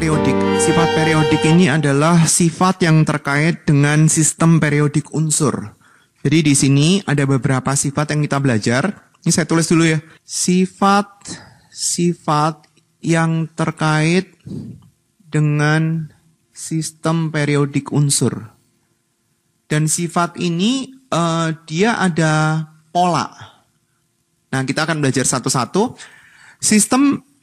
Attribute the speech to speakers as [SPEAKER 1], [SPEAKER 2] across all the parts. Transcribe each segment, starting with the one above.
[SPEAKER 1] periodik. Sifat periodik ini adalah sifat yang terkait dengan sistem periodik unsur. Jadi di sini ada beberapa sifat yang kita belajar. Ini saya tulis dulu ya. Sifat yang terkait dengan sistem periodik unsur. Dan sifat ini dia ada pola. Nah, kita akan belajar satu-satu.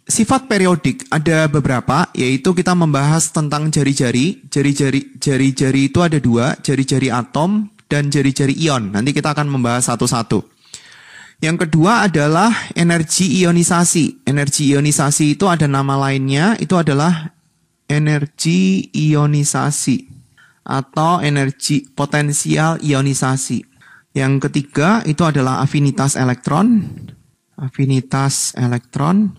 [SPEAKER 1] Sifat periodik ada beberapa, yaitu kita membahas tentang jari-jari. Jari-jari itu ada dua, jari-jari atom dan jari-jari ion. Nanti kita akan membahas satu-satu. Yang kedua adalah energi ionisasi. Energi ionisasi itu ada nama lainnya, itu adalah energi ionisasi atau energi potensial ionisasi. Yang ketiga itu adalah afinitas elektron. Afinitas elektron.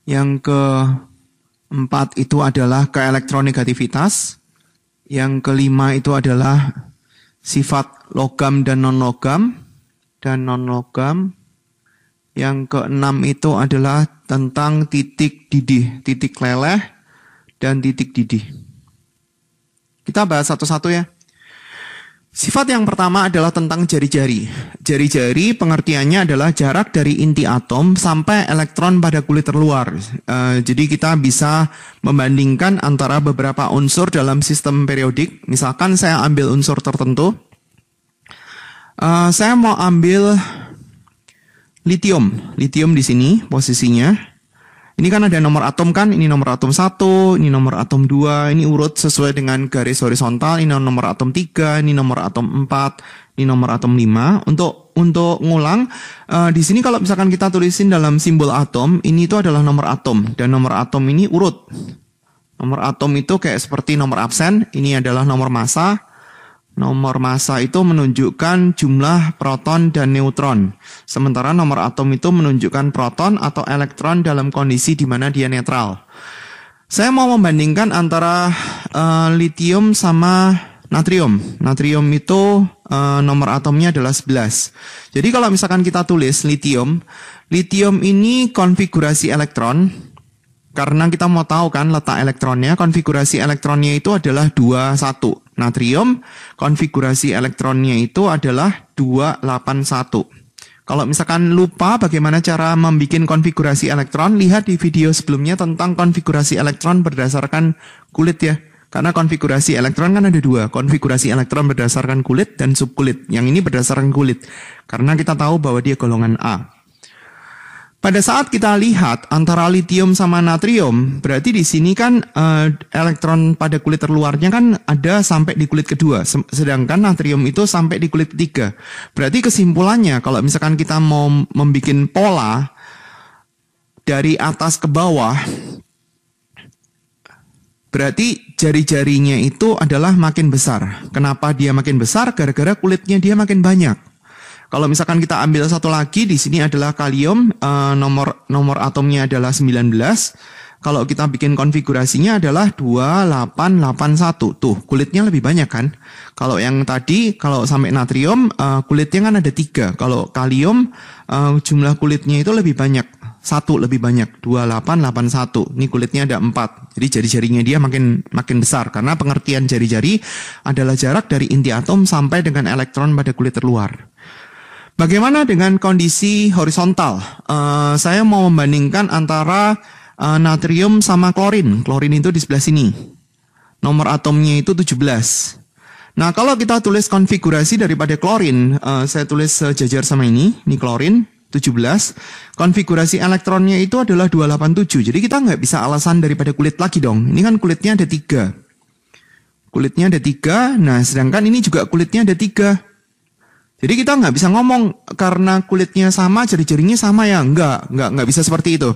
[SPEAKER 1] Yang keempat itu adalah keelektronegativitas. Yang kelima itu adalah sifat logam dan non-logam. Yang keenam itu adalah tentang titik didih, titik leleh, dan titik didih. Kita bahas satu-satu ya. Sifat yang pertama adalah tentang jari-jari. Jari-jari pengertiannya adalah jarak dari inti atom sampai elektron pada kulit terluar. Jadi kita bisa membandingkan antara beberapa unsur dalam sistem periodik. Misalkan saya ambil unsur tertentu. Saya mau ambil litium. Litium di sini posisinya. Ini kan ada nomor atom kan, ini nomor atom 1, ini nomor atom 2, ini urut sesuai dengan garis horizontal, ini nomor atom 3, ini nomor atom 4, ini nomor atom 5. Untuk ngulang, di sini kalau misalkan kita tulisin dalam simbol atom, ini itu adalah nomor atom, dan nomor atom ini urut. Nomor atom itu kayak seperti nomor absen, ini adalah nomor massa. Nomor massa itu menunjukkan jumlah proton dan neutron. Sementara nomor atom itu menunjukkan proton atau elektron dalam kondisi di mana dia netral. Saya mau membandingkan antara litium sama natrium. Natrium itu nomor atomnya adalah 11. Jadi kalau misalkan kita tulis litium ini konfigurasi elektron. Karena kita mau tahu kan letak elektronnya, konfigurasi elektronnya itu adalah 21. Natrium, konfigurasi elektronnya itu adalah 281. Kalau misalkan lupa bagaimana cara membuat konfigurasi elektron, lihat di video sebelumnya tentang konfigurasi elektron berdasarkan kulit ya. Karena konfigurasi elektron kan ada dua, konfigurasi elektron berdasarkan kulit dan subkulit. Yang ini berdasarkan kulit, karena kita tahu bahwa dia golongan A. Pada saat kita lihat antara litium sama natrium, berarti di sini kan elektron pada kulit terluarnya kan ada sampai di kulit kedua, sedangkan natrium itu sampai di kulit ketiga. Berarti kesimpulannya kalau misalkan kita mau membuat pola dari atas ke bawah, berarti jari-jarinya itu adalah makin besar. Kenapa dia makin besar? Gara-gara kulitnya dia makin banyak. Kalau misalkan kita ambil satu lagi, di sini adalah kalium, nomor atomnya adalah 19. Kalau kita bikin konfigurasinya adalah 2881. Tuh, kulitnya lebih banyak kan? Kalau yang tadi, kalau sampai natrium, kulitnya kan ada 3. Kalau kalium, jumlah kulitnya itu lebih banyak. 1 lebih banyak, 2881. Ini kulitnya ada 4. Jadi jari-jarinya dia makin besar. Karena pengertian jari-jari adalah jarak dari inti atom sampai dengan elektron pada kulit terluar. Bagaimana dengan kondisi horizontal? Saya mau membandingkan antara natrium sama klorin. Klorin itu di sebelah sini. Nomor atomnya itu 17. Nah, kalau kita tulis konfigurasi daripada klorin, saya tulis sejajar sama ini klorin, 17. Konfigurasi elektronnya itu adalah 287. Jadi kita nggak bisa alasan daripada kulit lagi dong. Ini kan kulitnya ada 3. Kulitnya ada 3, nah sedangkan ini juga kulitnya ada 3. Jadi kita nggak bisa ngomong karena kulitnya sama, jari-jarinya sama ya. Nggak bisa seperti itu.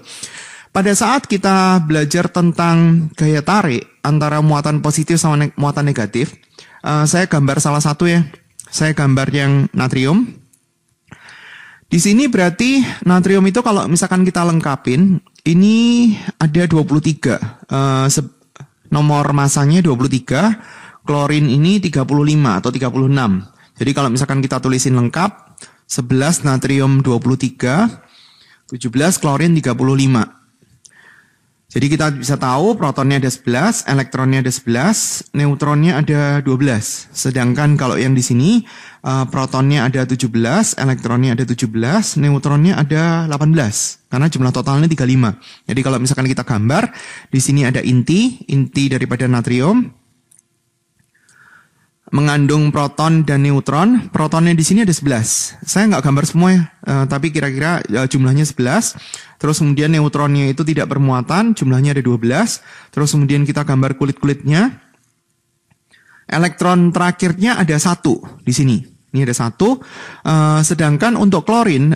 [SPEAKER 1] Pada saat kita belajar tentang gaya tarik antara muatan positif sama muatan negatif, saya gambar salah satu ya. Saya gambar yang natrium. Di sini berarti natrium itu kalau misalkan kita lengkapin, ini ada 23. Nomor masanya 23, klorin ini 35 atau 36. Jadi kalau misalkan kita tulisin lengkap, 11 natrium 23, 17 klorin 35. Jadi kita bisa tahu protonnya ada 11, elektronnya ada 11, neutronnya ada 12. Sedangkan kalau yang di sini protonnya ada 17, elektronnya ada 17, neutronnya ada 18. Karena jumlah totalnya 35. Jadi kalau misalkan kita gambar, di sini ada inti daripada natrium mengandung proton dan neutron. Protonnya di sini ada 11. Saya nggak gambar semua ya, tapi kira-kira jumlahnya 11. Terus kemudian neutronnya itu tidak bermuatan, jumlahnya ada 12. Terus kemudian kita gambar kulit-kulitnya. Elektron terakhirnya ada 1 di sini. Ini ada 1. Sedangkan untuk klorin,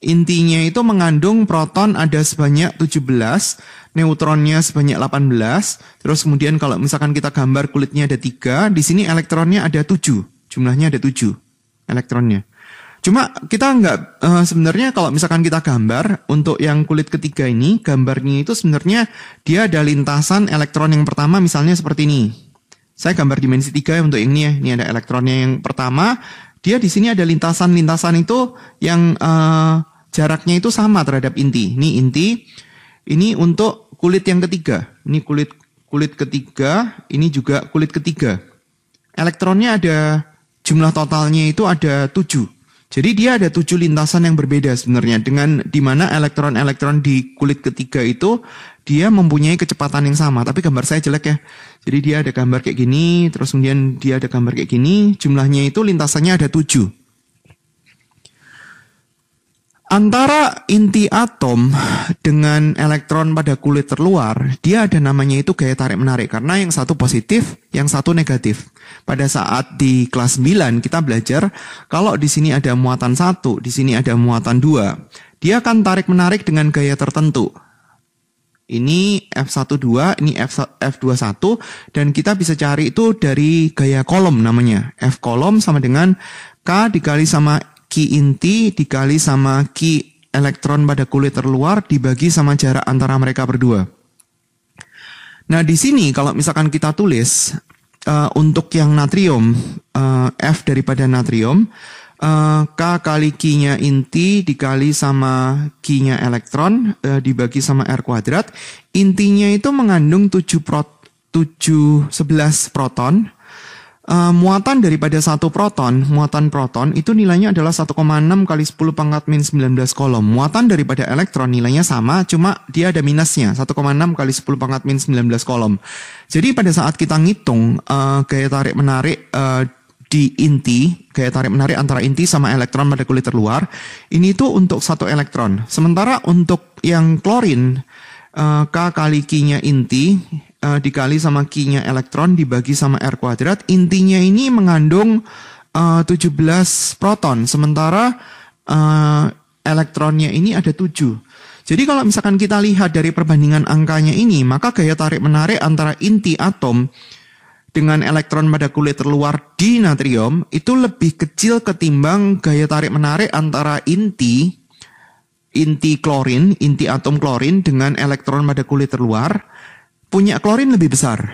[SPEAKER 1] intinya itu mengandung proton ada sebanyak 17, neutronnya sebanyak 18. Terus kemudian kalau misalkan kita gambar kulitnya ada 3, di sini elektronnya ada 7. Jumlahnya ada 7 elektronnya. Cuma kita nggak, sebenarnya kalau misalkan kita gambar untuk yang kulit ketiga ini, gambarnya itu sebenarnya dia ada lintasan elektron yang pertama misalnya seperti ini. Saya gambar dimensi 3 untuk yang ini ya. Ini ada elektronnya yang pertama. Dia di sini ada lintasan-lintasan itu yang jaraknya itu sama terhadap inti. Ini inti. Ini untuk kulit yang ketiga. Ini kulit ketiga. Ini juga kulit ketiga. Elektronnya ada, jumlah totalnya itu ada 7. Jadi dia ada 7 lintasan yang berbeda sebenarnya. Dengan dimana elektron-elektron di kulit ketiga itu dia mempunyai kecepatan yang sama. Tapi gambar saya jelek ya. Jadi dia ada gambar kayak gini. Terus kemudian dia ada gambar kayak gini. Jumlahnya itu lintasannya ada 7. Antara inti atom dengan elektron pada kulit terluar, dia ada namanya itu gaya tarik-menarik. Karena yang satu positif, yang satu negatif. Pada saat di kelas 9 kita belajar, kalau di sini ada muatan 1, di sini ada muatan 2, dia akan tarik-menarik dengan gaya tertentu. Ini F12, ini F21, dan kita bisa cari itu dari gaya kolom namanya. F kolom sama dengan K dikali sama Q inti dikali sama Q elektron pada kulit terluar dibagi sama jarak antara mereka berdua. Nah di sini kalau misalkan kita tulis untuk yang natrium, F daripada natrium, K kali Q-nya inti dikali sama Q-nya elektron dibagi sama R kuadrat. Intinya itu mengandung 11 proton. Muatan daripada satu proton, muatan proton itu nilainya adalah 1,6 kali 10 pangkat min 19 kolom. Muatan daripada elektron nilainya sama, cuma dia ada minusnya, 1,6 kali 10 pangkat min 19 kolom. Jadi pada saat kita ngitung gaya tarik-menarik di inti, gaya tarik-menarik antara inti sama elektron pada kulit terluar, ini tuh untuk satu elektron. Sementara untuk yang klorin, K kali Q-nya inti dikali sama Q-nya elektron dibagi sama R kuadrat, intinya ini mengandung 17 proton, sementara elektronnya ini ada 7. Jadi kalau misalkan kita lihat dari perbandingan angkanya ini, maka gaya tarik-menarik antara inti atom dengan elektron pada kulit terluar di natrium itu lebih kecil ketimbang gaya tarik-menarik antara inti klorin, inti atom klorin dengan elektron pada kulit terluar. Punya klorin lebih besar.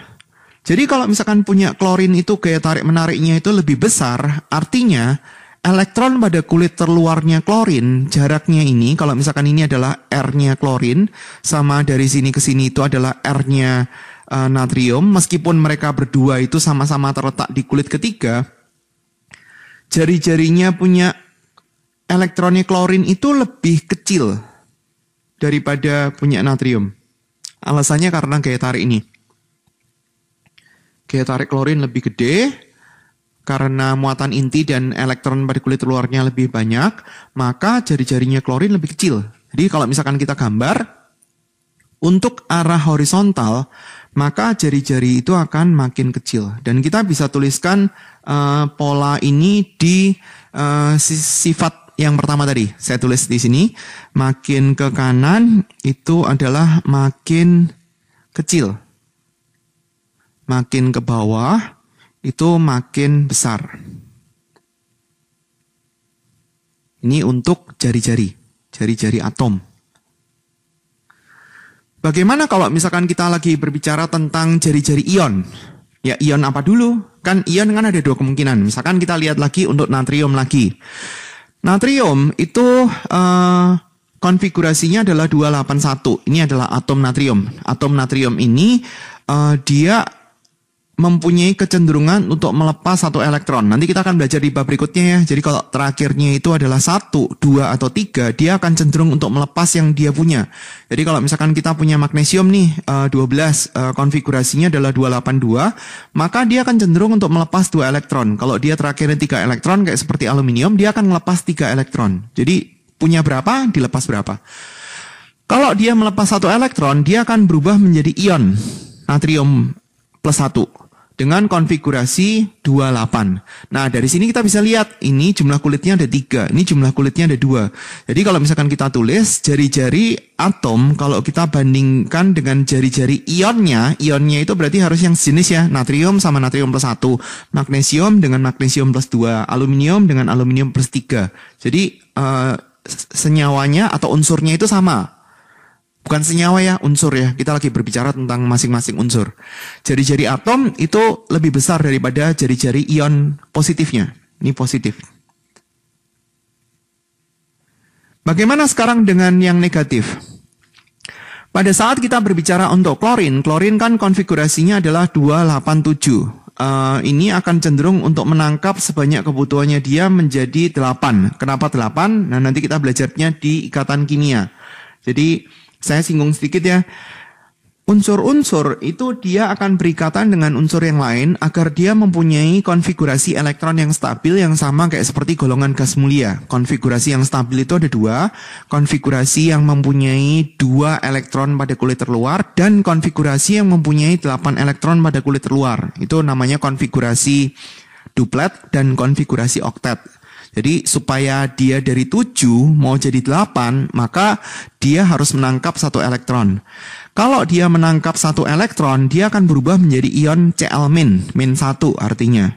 [SPEAKER 1] Jadi kalau misalkan punya klorin itu gaya tarik-menariknya itu lebih besar, artinya elektron pada kulit terluarnya klorin, jaraknya ini, kalau misalkan ini adalah R-nya klorin, sama dari sini ke sini itu adalah R-nya natrium, meskipun mereka berdua itu sama-sama terletak di kulit ketiga, jari-jarinya punya elektronnya klorin itu lebih kecil daripada punya natrium. Alasannya karena gaya tarik ini. Gaya tarik klorin lebih gede, karena muatan inti dan elektron pada kulit luarnya lebih banyak, maka jari-jarinya klorin lebih kecil. Jadi kalau misalkan kita gambar, untuk arah horizontal, maka jari-jari itu akan makin kecil. Dan kita bisa tuliskan pola ini di sifat yang pertama tadi, saya tulis di sini, makin ke kanan itu adalah makin kecil. Makin ke bawah itu makin besar. Ini untuk jari-jari atom. Bagaimana kalau misalkan kita lagi berbicara tentang jari-jari ion? Ya ion apa dulu? Kan ion kan ada dua kemungkinan. Misalkan kita lihat lagi untuk natrium lagi. Natrium itu konfigurasinya adalah 281. Ini adalah atom natrium. Atom natrium ini dia mempunyai kecenderungan untuk melepas satu elektron. Nanti kita akan belajar di bab berikutnya ya. Jadi kalau terakhirnya itu adalah 1, 2, atau 3, dia akan cenderung untuk melepas yang dia punya. Jadi kalau misalkan kita punya magnesium nih, 12, konfigurasinya adalah 282, maka dia akan cenderung untuk melepas 2 elektron. Kalau dia terakhirnya 3 elektron, kayak seperti aluminium, dia akan melepas 3 elektron. Jadi punya berapa, dilepas berapa. Kalau dia melepas 1 elektron, dia akan berubah menjadi ion natrium plus 1. Dengan konfigurasi 28. Nah, dari sini kita bisa lihat, ini jumlah kulitnya ada 3, ini jumlah kulitnya ada 2. Jadi kalau misalkan kita tulis jari-jari atom, kalau kita bandingkan dengan jari-jari ionnya itu berarti harus yang sejenis ya, natrium sama natrium plus 1, magnesium dengan magnesium plus 2, aluminium dengan aluminium plus 3. Jadi, senyawanya atau unsurnya itu sama. Bukan senyawa ya, unsur ya. Kita lagi berbicara tentang masing-masing unsur. Jari-jari atom itu lebih besar daripada jari-jari ion positifnya. Ini positif. Bagaimana sekarang dengan yang negatif? Pada saat kita berbicara untuk klorin kan konfigurasinya adalah 287. Ini akan cenderung untuk menangkap sebanyak kebutuhannya dia menjadi 8. Kenapa 8? Nah, nanti kita belajarnya di ikatan kimia. Jadi, saya singgung sedikit ya. Unsur-unsur itu dia akan berikatan dengan unsur yang lain agar dia mempunyai konfigurasi elektron yang stabil yang sama kayak seperti golongan gas mulia. Konfigurasi yang stabil itu ada 2, konfigurasi yang mempunyai 2 elektron pada kulit terluar dan konfigurasi yang mempunyai 8 elektron pada kulit terluar. Itu namanya konfigurasi duplet dan konfigurasi oktet. Jadi supaya dia dari 7 mau jadi 8, maka dia harus menangkap 1 elektron. Kalau dia menangkap 1 elektron, dia akan berubah menjadi ion Cl-, min 1 artinya.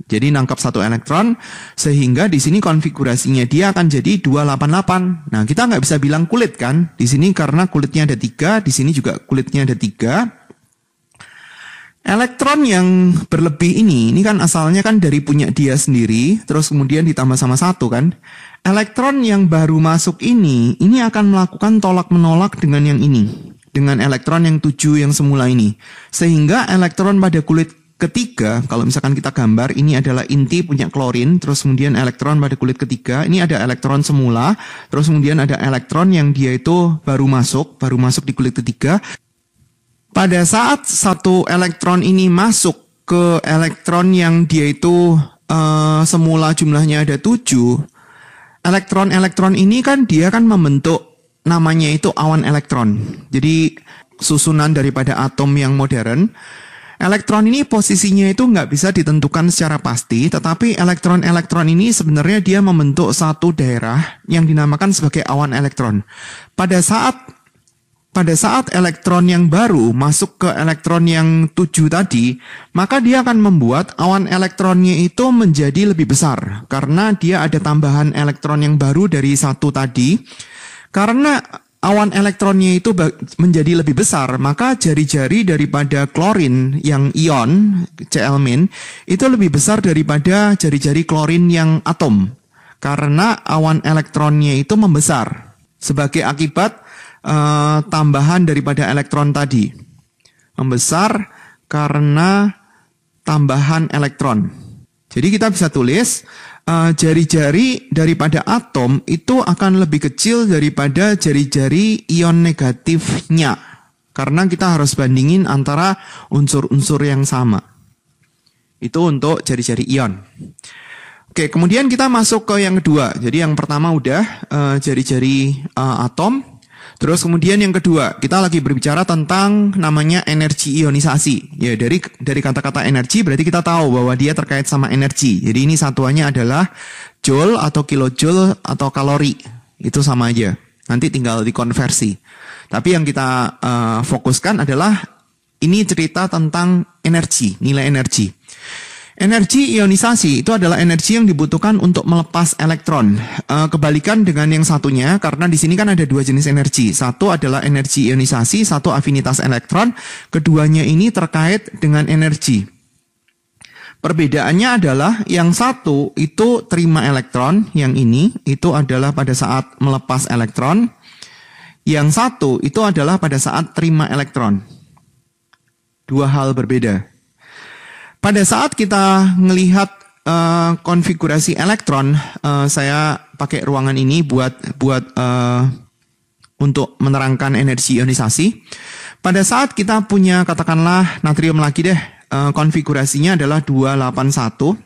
[SPEAKER 1] Jadi nangkap 1 elektron, sehingga di sini konfigurasinya dia akan jadi 288. Nah, kita nggak bisa bilang kulit kan? Di sini karena kulitnya ada 3, di sini juga kulitnya ada 3. Elektron yang berlebih ini kan asalnya kan dari punya dia sendiri, terus kemudian ditambah sama 1 kan. Elektron yang baru masuk ini akan melakukan tolak-menolak dengan yang ini. Dengan elektron yang 7 yang semula ini. Sehingga elektron pada kulit ketiga, kalau misalkan kita gambar, ini adalah inti punya klorin, terus kemudian elektron pada kulit ketiga, ini ada elektron semula, terus kemudian ada elektron yang dia itu baru masuk di kulit ketiga. Pada saat 1 elektron ini masuk ke elektron yang dia itu semula jumlahnya ada 7, elektron-elektron ini kan dia kan membentuk namanya itu awan elektron. Jadi susunan daripada atom yang modern, elektron ini posisinya itu nggak bisa ditentukan secara pasti, tetapi elektron-elektron ini sebenarnya dia membentuk satu daerah yang dinamakan sebagai awan elektron. Pada saat elektron yang baru masuk ke elektron yang 7 tadi, maka dia akan membuat awan elektronnya itu menjadi lebih besar. Karena dia ada tambahan elektron yang baru dari 1 tadi. Karena awan elektronnya itu menjadi lebih besar, maka jari-jari daripada klorin yang ion, Cl- itu lebih besar daripada jari-jari klorin yang atom. Karena awan elektronnya itu membesar. Sebagai akibat tambahan daripada elektron tadi. Membesar karena tambahan elektron. Jadi kita bisa tulis jari-jari daripada atom itu akan lebih kecil daripada jari-jari ion negatifnya. Karena kita harus bandingin antara unsur-unsur yang sama. Itu untuk jari-jari ion. Oke, kemudian kita masuk ke yang kedua. Jadi yang pertama udah jari-jari atom. Terus kemudian yang kedua, kita lagi berbicara tentang namanya energi ionisasi. Ya, dari kata-kata energi berarti kita tahu bahwa dia terkait sama energi. Jadi ini satuannya adalah joule atau kilojoule atau kalori. Itu sama aja. Nanti tinggal dikonversi. Tapi yang kita fokuskan adalah ini cerita tentang energi, nilai energi. Energi ionisasi itu adalah energi yang dibutuhkan untuk melepas elektron. Kebalikan dengan yang satunya, karena di sini kan ada 2 jenis energi. Satu adalah energi ionisasi, satu afinitas elektron. Keduanya ini terkait dengan energi. Perbedaannya adalah yang satu itu terima elektron, yang ini itu adalah pada saat melepas elektron. Yang satu itu adalah pada saat terima elektron. Dua hal berbeda. Pada saat kita melihat konfigurasi elektron, saya pakai ruangan ini untuk menerangkan energi ionisasi. Pada saat kita punya katakanlah natrium lagi deh, konfigurasinya adalah 281.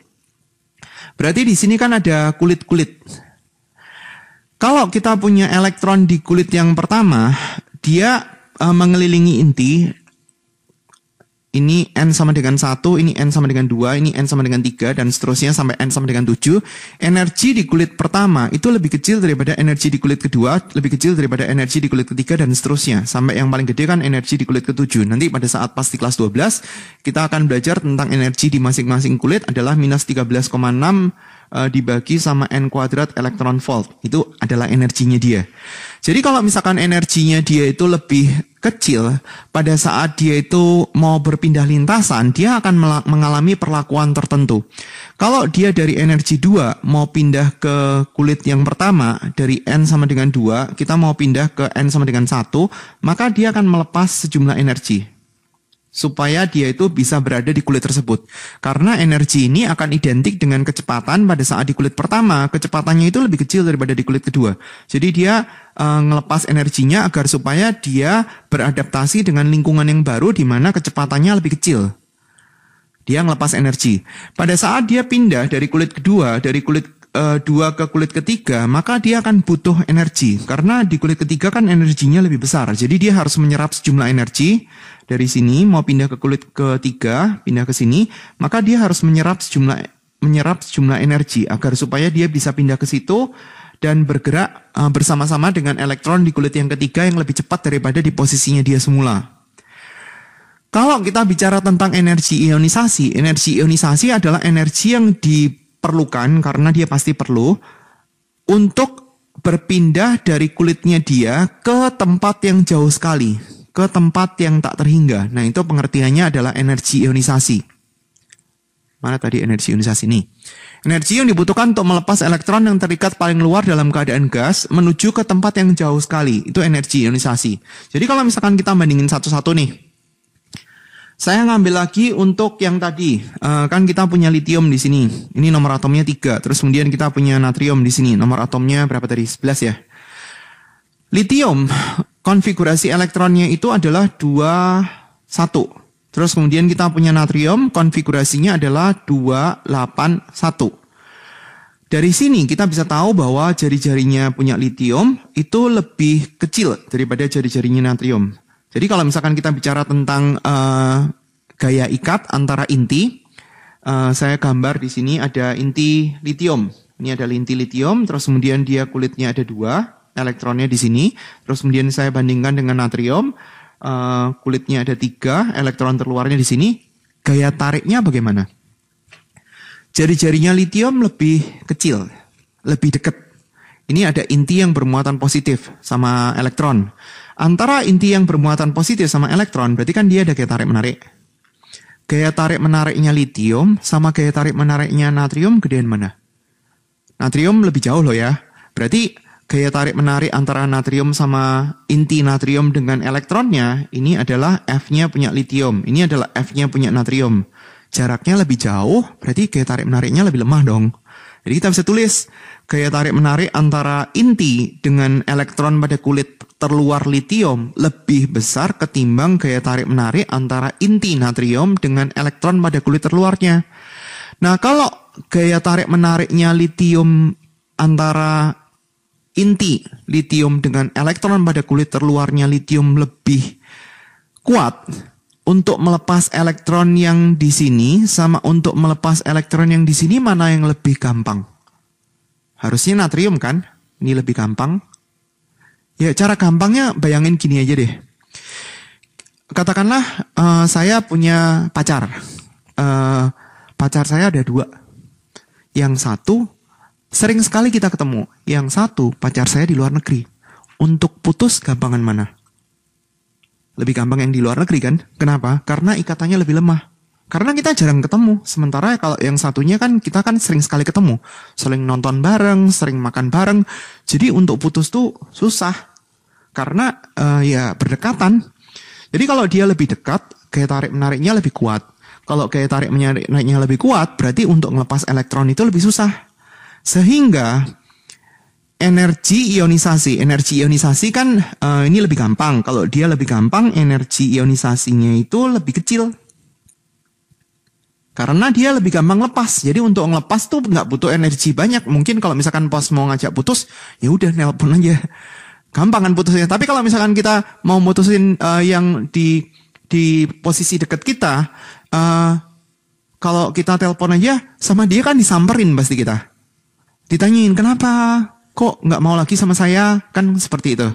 [SPEAKER 1] Berarti di sini kan ada kulit-kulit. Kalau kita punya elektron di kulit yang pertama, dia mengelilingi inti. Ini N sama dengan 1, ini N sama dengan 2, ini N sama dengan 3, dan seterusnya sampai N sama dengan 7. Energi di kulit pertama itu lebih kecil daripada energi di kulit kedua, lebih kecil daripada energi di kulit ketiga, dan seterusnya. Sampai yang paling gede kan energi di kulit ketujuh. Nanti pada saat pas di kelas 12, kita akan belajar tentang energi di masing-masing kulit adalah minus 13,6 dibagi sama N kuadrat elektron volt. Itu adalah energinya dia. Jadi kalau misalkan energinya dia itu lebih kecil, pada saat dia itu mau berpindah lintasan, dia akan mengalami perlakuan tertentu. Kalau dia dari energi 2 mau pindah ke kulit yang pertama, dari N sama dengan 2, kita mau pindah ke N sama dengan 1, maka dia akan melepas sejumlah energi supaya dia itu bisa berada di kulit tersebut. Karena energi ini akan identik dengan kecepatan pada saat di kulit pertama, kecepatannya itu lebih kecil daripada di kulit kedua. Jadi dia ngelepas energinya agar supaya dia beradaptasi dengan lingkungan yang baru di mana kecepatannya lebih kecil. Dia ngelepas energi. Pada saat dia pindah dari kulit kedua, dari kulit 2 ke kulit ketiga, maka dia akan butuh energi. Karena di kulit ketiga kan energinya lebih besar. Jadi dia harus menyerap sejumlah energi. Dari sini mau pindah ke kulit ketiga, pindah ke sini, maka dia harus menyerap sejumlah energi agar supaya dia bisa pindah ke situ dan bergerak bersama-sama dengan elektron di kulit yang ketiga yang lebih cepat daripada di posisinya dia semula. Kalau kita bicara tentang energi ionisasi adalah energi yang diperlukan karena dia pasti perlu untuk berpindah dari kulitnya dia ke tempat yang jauh sekali, ke tempat yang tak terhingga. Nah, itu pengertiannya adalah energi ionisasi. Mana tadi energi ionisasi ini? Energi yang dibutuhkan untuk melepas elektron yang terikat paling luar dalam keadaan gas menuju ke tempat yang jauh sekali. Itu energi ionisasi. Jadi kalau misalkan kita bandingin satu-satu nih. Saya ngambil lagi untuk yang tadi. Kan kita punya litium di sini. Ini nomor atomnya 3. Terus kemudian kita punya natrium di sini. Nomor atomnya berapa tadi? 11 ya. Litium, konfigurasi elektronnya itu adalah 21. Terus kemudian kita punya natrium, konfigurasinya adalah 281. Dari sini kita bisa tahu bahwa jari-jarinya punya litium itu lebih kecil daripada jari-jarinya natrium. Jadi kalau misalkan kita bicara tentang gaya ikat antara inti, saya gambar di sini ada inti litium. Ini ada inti litium, terus kemudian dia kulitnya ada 2. Elektronnya di sini, terus kemudian saya bandingkan dengan natrium, kulitnya ada 3, elektron terluarnya di sini, gaya tariknya bagaimana? Jari-jarinya litium lebih kecil, lebih dekat. Ini ada inti yang bermuatan positif sama elektron. Antara inti yang bermuatan positif sama elektron, berarti kan dia ada gaya tarik-menarik. Gaya tarik-menariknya litium sama gaya tarik-menariknya natrium gedean mana? Natrium lebih jauh loh ya, berarti gaya tarik-menarik antara natrium sama inti natrium dengan elektronnya, ini adalah F-nya punya litium, ini adalah F-nya punya natrium. Jaraknya lebih jauh, berarti gaya tarik-menariknya lebih lemah dong. Jadi kita bisa tulis, gaya tarik-menarik antara inti dengan elektron pada kulit terluar litium lebih besar ketimbang gaya tarik-menarik antara inti natrium dengan elektron pada kulit terluarnya. Nah, kalau gaya tarik-menariknya litium antara inti litium dengan elektron pada kulit terluarnya litium lebih kuat untuk melepas elektron yang di sini sama untuk melepas elektron yang di sini, mana yang lebih gampang? Harusnya natrium kan? Ini lebih gampang. Ya, cara gampangnya bayangin gini aja deh. Katakanlah saya punya pacar. Pacar saya ada 2. Yang satu sering sekali kita ketemu. Yang satu, pacar saya di luar negeri. Untuk putus gampangan mana? Lebih gampang yang di luar negeri kan? Kenapa? Karena ikatannya lebih lemah. Karena kita jarang ketemu. Sementara kalau yang satunya kan kita kan sering sekali ketemu. Sering nonton bareng, sering makan bareng. Jadi untuk putus tuh susah. Karena ya berdekatan. Jadi kalau dia lebih dekat, gaya tarik menariknya lebih kuat. Kalau gaya tarik menariknya lebih kuat, berarti untuk melepas elektron itu lebih susah. Sehingga energi ionisasi kan ini lebih gampang. Kalau dia lebih gampang, energi ionisasinya itu lebih kecil. Karena dia lebih gampang lepas. Jadi untuk ngelepas tuh nggak butuh energi banyak. Mungkin kalau misalkan pos mau ngajak putus, ya udah nelpon aja. Gampang kan putusnya. Tapi kalau misalkan kita mau mutusin yang di posisi dekat kita, kalau kita telepon aja sama dia kan disamperin pasti kita. Ditanyain kenapa, kok nggak mau lagi sama saya, kan seperti itu.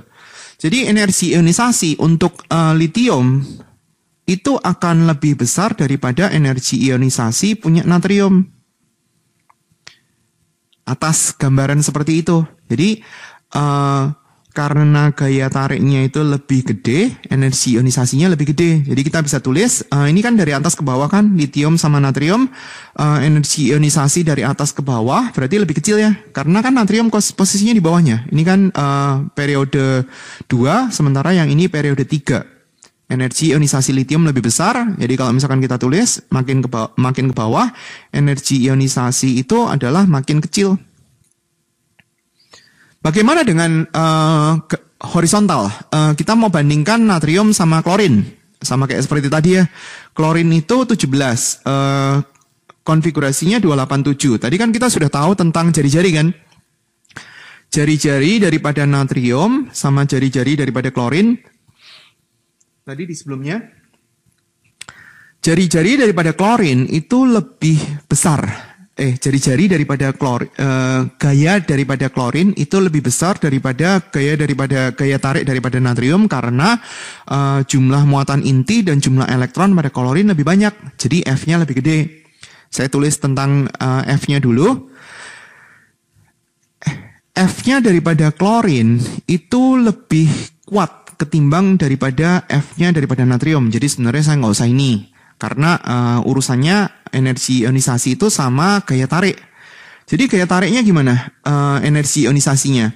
[SPEAKER 1] Jadi energi ionisasi untuk lithium itu akan lebih besar daripada energi ionisasi punya natrium. Atas gambaran seperti itu. Jadi karena gaya tariknya itu lebih gede, energi ionisasinya lebih gede. Jadi kita bisa tulis, ini kan dari atas ke bawah kan, lithium sama natrium, energi ionisasi dari atas ke bawah berarti lebih kecil ya. Karena kan natrium posisinya di bawahnya. Ini kan periode 2, sementara yang ini periode 3. Energi ionisasi lithium lebih besar, jadi kalau misalkan kita tulis, makin ke bawah, energi ionisasi itu adalah makin kecil. Bagaimana dengan horizontal? Kita mau bandingkan natrium sama klorin. Sama kayak seperti tadi ya. Klorin itu 17. Konfigurasinya 287. Tadi kan kita sudah tahu tentang jari-jari kan? Jari-jari daripada natrium sama jari-jari daripada klorin. Tadi di sebelumnya. Jari-jari daripada klorin itu lebih besar. Jari-jari daripada gaya daripada klorin itu lebih besar daripada gaya tarik daripada natrium karena jumlah muatan inti dan jumlah elektron pada klorin lebih banyak. Jadi F-nya lebih gede. Saya tulis tentang F-nya dulu. F-nya daripada klorin itu lebih kuat ketimbang daripada F-nya daripada natrium. Jadi sebenarnya saya nggak usah ini. Karena urusannya energi ionisasi itu sama gaya tarik. Jadi gaya tariknya gimana? Energi ionisasinya.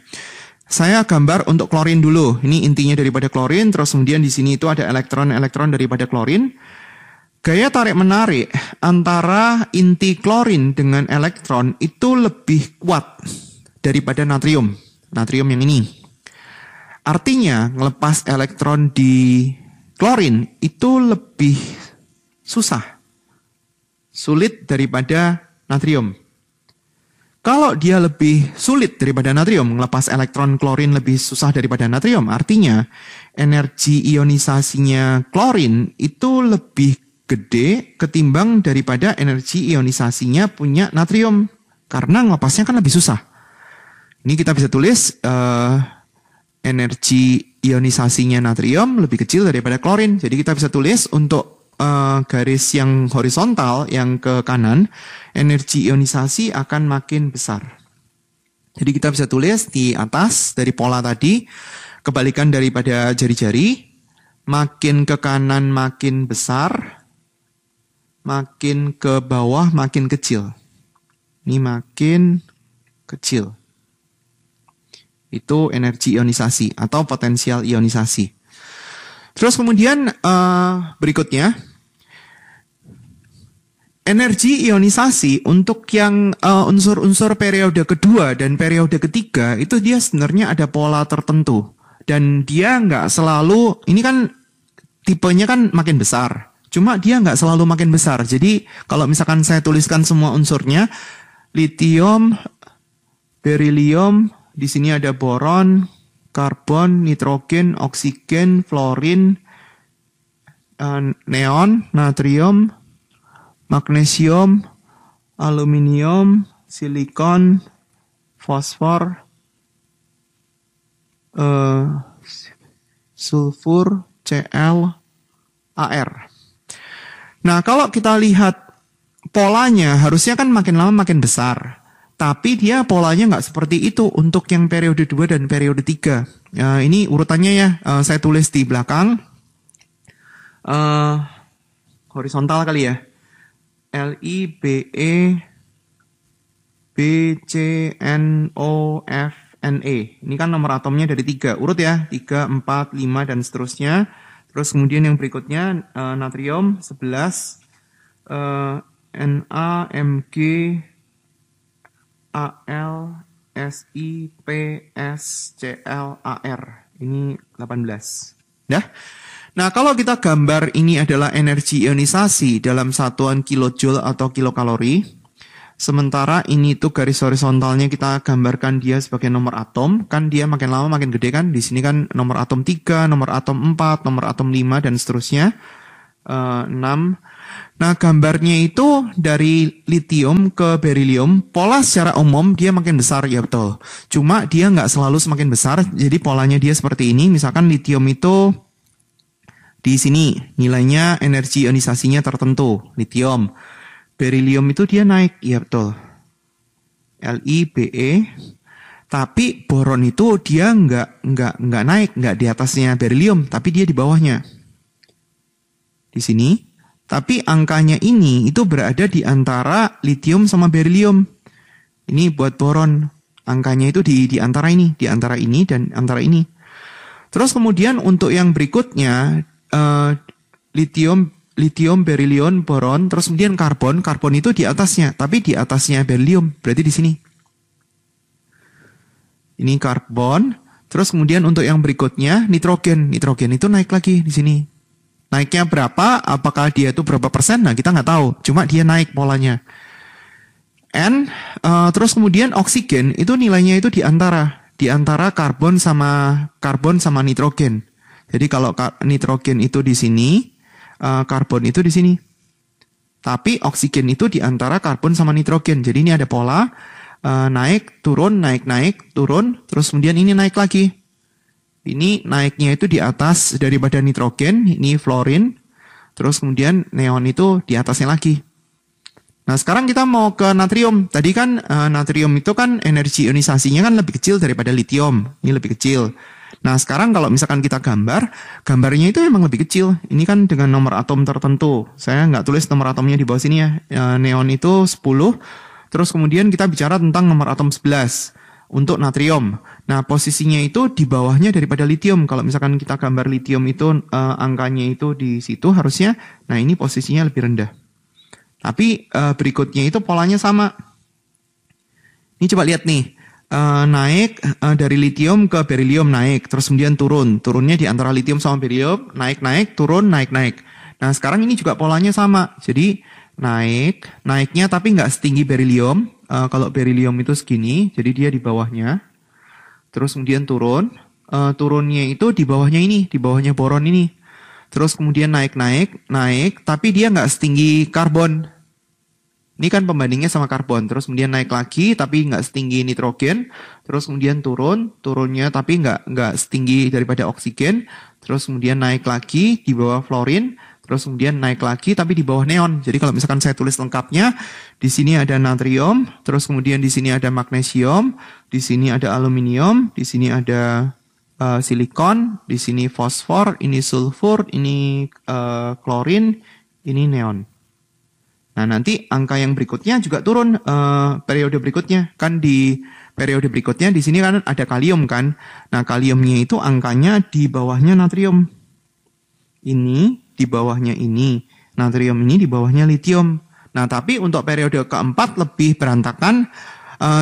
[SPEAKER 1] Saya gambar untuk klorin dulu. Ini intinya daripada klorin. Terus kemudian di sini itu ada elektron-elektron daripada klorin. Gaya tarik menarik antara inti klorin dengan elektron itu lebih kuat daripada natrium. Natrium yang ini. Artinya ngelepas elektron di klorin itu lebih susah, sulit daripada natrium. Kalau dia lebih sulit daripada natrium, ngelepas elektron klorin lebih susah daripada natrium, artinya energi ionisasinya klorin itu lebih gede ketimbang daripada energi ionisasinya punya natrium. Karena ngelepasnya kan lebih susah. Ini kita bisa tulis energi ionisasinya natrium lebih kecil daripada klorin. Jadi kita bisa tulis untuk garis yang horizontal yang ke kanan, energi ionisasi akan makin besar. Jadi kita bisa tulis di atas dari pola tadi, kebalikan daripada jari-jari, makin ke kanan makin besar, makin ke bawah makin kecil. Ini makin kecil. Itu energi ionisasi atau potensial ionisasi. Terus kemudian berikutnya, energi ionisasi untuk yang unsur-unsur periode kedua dan periode ketiga itu dia sebenarnya ada pola tertentu. Dan dia nggak selalu, ini kan tipenya kan makin besar. Cuma dia nggak selalu makin besar. Jadi kalau misalkan saya tuliskan semua unsurnya, lithium, beryllium, di sini ada boron, karbon, nitrogen, oksigen, fluorin, neon, natrium, magnesium, aluminium, silikon, fosfor, sulfur, Cl, Ar. Nah, kalau kita lihat polanya, harusnya kan makin lama makin besar. Tapi dia polanya nggak seperti itu untuk yang periode 2 dan periode 3. Ini urutannya ya, saya tulis di belakang. Horizontal kali ya. L-I-B-E B-C-N-O-F Ne. Ini kan nomor atomnya dari 3. Urut ya, 3, 4, 5, dan seterusnya. Terus kemudian yang berikutnya natrium 11, Na, Mg, Al, Si, Ps, Cl, Ar. Ini 18. Nah, kalau kita gambar ini adalah energi ionisasi dalam satuan kilojoule atau kilokalori, sementara ini tuh garis horizontalnya kita gambarkan dia sebagai nomor atom, kan dia makin lama makin gede kan. Di sini kan nomor atom 3, nomor atom 4, nomor atom 5, dan seterusnya. 6. Nah, gambarnya itu dari lithium ke beryllium, pola secara umum dia makin besar, ya betul. Cuma dia nggak selalu semakin besar, jadi polanya dia seperti ini. Misalkan lithium itu di sini nilainya energi ionisasinya tertentu, lithium. Beryllium itu dia naik, ya betul. Li-Be. Tapi boron itu dia nggak naik, nggak di atasnya beryllium, tapi dia di bawahnya. Di sini. Tapi angkanya ini itu berada di antara lithium sama beryllium. Ini buat boron. Angkanya itu di antara ini dan antara ini. Terus kemudian untuk yang berikutnya lithium, beryllium, boron, terus kemudian karbon itu di atasnya, tapi di atasnya beryllium, berarti di sini. Ini karbon, terus kemudian untuk yang berikutnya nitrogen itu naik lagi di sini. Naiknya berapa? Apakah dia itu berapa persen? Nah, kita nggak tahu. Cuma dia naik polanya. Terus kemudian oksigen itu nilainya itu di antara karbon sama nitrogen. Jadi kalau nitrogen itu di sini, karbon itu di sini. Tapi oksigen itu di antara karbon sama nitrogen. Jadi ini ada pola naik, turun, naik, turun, terus kemudian ini naik lagi. Ini naiknya itu di atas daripada nitrogen, ini fluorine, terus kemudian neon itu di atasnya lagi. Nah, sekarang kita mau ke natrium. Tadi kan natrium itu kan energi ionisasinya kan lebih kecil daripada lithium. Ini lebih kecil. Nah, sekarang kalau misalkan kita gambarnya itu memang lebih kecil. Ini kan dengan nomor atom tertentu. Saya nggak tulis nomor atomnya di bawah sini ya. Neon itu 10. Terus kemudian kita bicara tentang nomor atom 11 untuk natrium. Nah, posisinya itu di bawahnya daripada lithium. Kalau misalkan kita gambar lithium itu angkanya itu di situ harusnya, nah ini posisinya lebih rendah. Tapi berikutnya itu polanya sama. Ini coba lihat nih, naik dari lithium ke beryllium naik, terus kemudian turun. Turunnya di antara lithium sama beryllium, naik, turun, naik. Nah, sekarang ini juga polanya sama. Jadi naiknya tapi nggak setinggi beryllium. Kalau beryllium itu segini, jadi dia di bawahnya. Terus kemudian turunnya itu di bawahnya ini, di bawahnya boron ini. Terus kemudian naik, tapi dia nggak setinggi karbon. Ini kan pembandingnya sama karbon. Terus kemudian naik lagi, tapi nggak setinggi nitrogen. Terus kemudian turunnya tapi nggak setinggi daripada oksigen. Terus kemudian naik lagi di bawah fluorine. Terus kemudian naik lagi tapi di bawah neon. Jadi kalau misalkan saya tulis lengkapnya, di sini ada natrium, terus kemudian di sini ada magnesium, di sini ada aluminium, di sini ada silikon, di sini fosfor, ini sulfur, ini klorin, ini neon. Nah, nanti angka yang berikutnya juga turun periode berikutnya. Kan di periode berikutnya di sini kan ada kalium kan. Nah, kaliumnya itu angkanya di bawahnya natrium. Ini di bawahnya ini, natrium ini di bawahnya lithium. Nah, tapi untuk periode keempat lebih berantakan,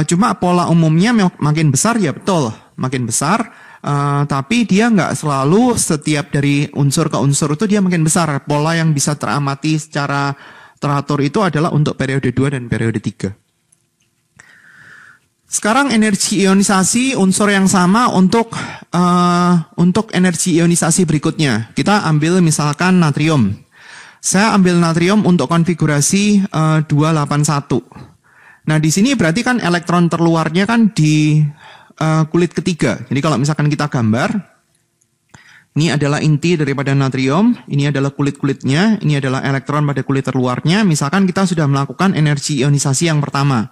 [SPEAKER 1] cuma pola umumnya makin besar, ya betul, makin besar, tapi dia nggak selalu setiap dari unsur ke unsur itu dia makin besar. Pola yang bisa teramati secara teratur itu adalah untuk periode 2 dan periode 3. Sekarang energi ionisasi unsur yang sama untuk energi ionisasi berikutnya. Kita ambil misalkan natrium. Saya ambil natrium untuk konfigurasi 281. Nah, di sini berarti kan elektron terluarnya kan di kulit ketiga. Jadi kalau misalkan kita gambar, ini adalah inti daripada natrium, ini adalah kulit-kulitnya, ini adalah elektron pada kulit terluarnya. Misalkan kita sudah melakukan energi ionisasi yang pertama.